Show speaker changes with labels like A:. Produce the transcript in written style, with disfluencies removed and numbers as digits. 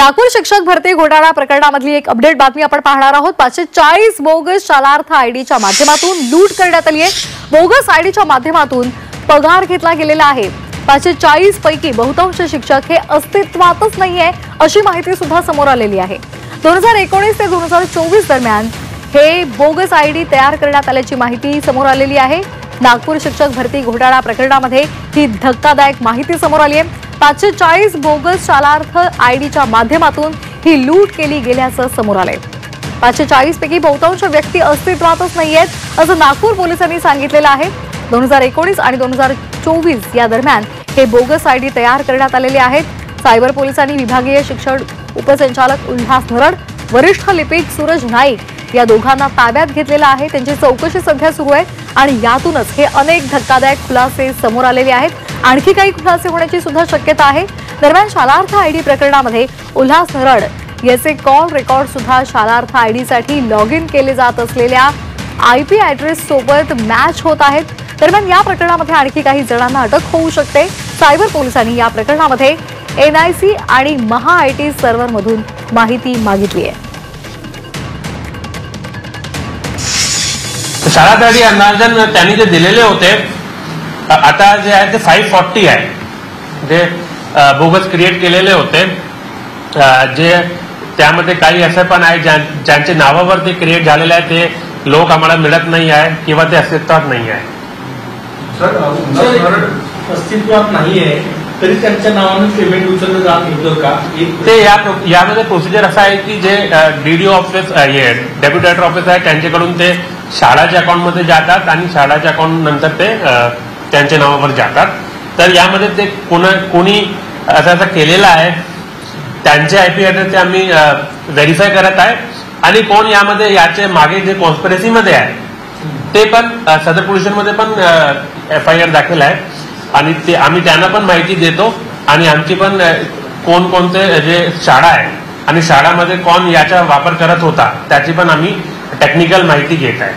A: नागपूर शिक्षक भरती घोटाळा प्रकरणामधली एक अपडेट बातमी आपण पाहणार आहोत। 540 बोगस शालार्थ आयडीच्या माध्यमातून लूट करण्यात आली आहे। बोगस आयडीच्या माध्यमातून पगार घेतला गेलेला आहे। 540 पैकी बहुतांश शिक्षक हे अस्तित्वातच नाहीये अशी माहिती सुद्धा समोर आलेली आहे। 2019 ते 2024 दरम्यान हे बोगस आयडी तयार करण्यात आल्याची माहिती समोर आलेली आहे। नागपूर शिक्षक भरती घोटाळा प्रकरणामध्ये ही धक्कादायक माहिती समोर आली आहे। 540 बोगस शालार्थ आयडीच्या माध्यमातून ही लूट केली गेल्याचं समोर आलंय। 540 पैकी बहुतांश व्यक्ती अस्तित्वातच नाहीयेत असं नागपूर पोलिसांनी सांगितलेलं आहे। 2019 आणि 2024 या दरम्यान हे बोगस आयडी तयार करण्यात आलेले आहेत। सायबर पोलिसांनी विभागीय शिक्षण उपसंचालक उल्हास नरड, वरिष्ठ लिपिक सूरज नाईक या दोघांना ताब्यात घेतलेलं आहे। त्यांची चौकशी सध्या सुरू आहे आणि यातूनच हे अनेक धक्कादायक खुलासे समोर आलेले आहेत। आणखी काही खुलासे होण्याची सुद्धा शक्यता आहे। दरम्यान शालार्थ आयडी प्रकरणामध्ये उल्हास नरड याचे कॉल रेकॉर्ड सुद्धा शालार्थ आयडीसाठी लॉग इन केले जात असलेल्या आयपी ॲड्रेस सोबत मॅच होत आहेत। दरम्यान या प्रकरणामध्ये आणखी काही जणांना अटक होऊ शकते। सायबर पोलिसांनी या प्रकरणामध्ये एनआयसी आणि महा आयटी सर्व्हरमधून माहिती मागितली आहे।
B: शालार्थ आयडी अंदाजन त्यांनी जे दिलेले होते आता जे आहे ते 540 आहे, जे बोगस क्रिएट केलेले होते। जे त्यामध्ये काही असे पण आहे ज्यांचे नावावर ते क्रिएट झालेले आहे ते लोक आम्हाला मिळत नाही आहे किंवा ते अस्तित्वात नाही आहे।
C: सर, अस्तित्वात नाही आहे तरी त्यांच्या नावाने पेमेंट उचललं जात होतं का?
B: ते यामध्ये प्रोसिजर असं आहे की जे डीडीओ ऑफिस आहे, डेप्युटी डायरेक्टर ऑफिस आहे, त्यांच्याकडून ते शाळाच्या अकाउंटमध्ये जातात आणि शाळाच्या अकाउंट नंतर ते त्यांच्या नावावर जातात। तर यामध्ये ते कोणी असं केलेलं आहे त्यांचे आयपी ॲड्रेस ते आम्ही व्हेरीफाय करत आहे आणि कोण यामध्ये याचे मागे जे कॉन्स्पिरसीमध्ये आहे ते पण सदर पोलीस स्टेशनमध्ये पण FIR दाखल आहे आणि ते आम्ही त्यांना पण माहिती देतो आणि आमची पण कोणकोणते जे शाळा आहे आणि शाळामध्ये कोण याचा वापर करत होता त्याची पण आम्ही टेक्निकल माहिती घेत आहे।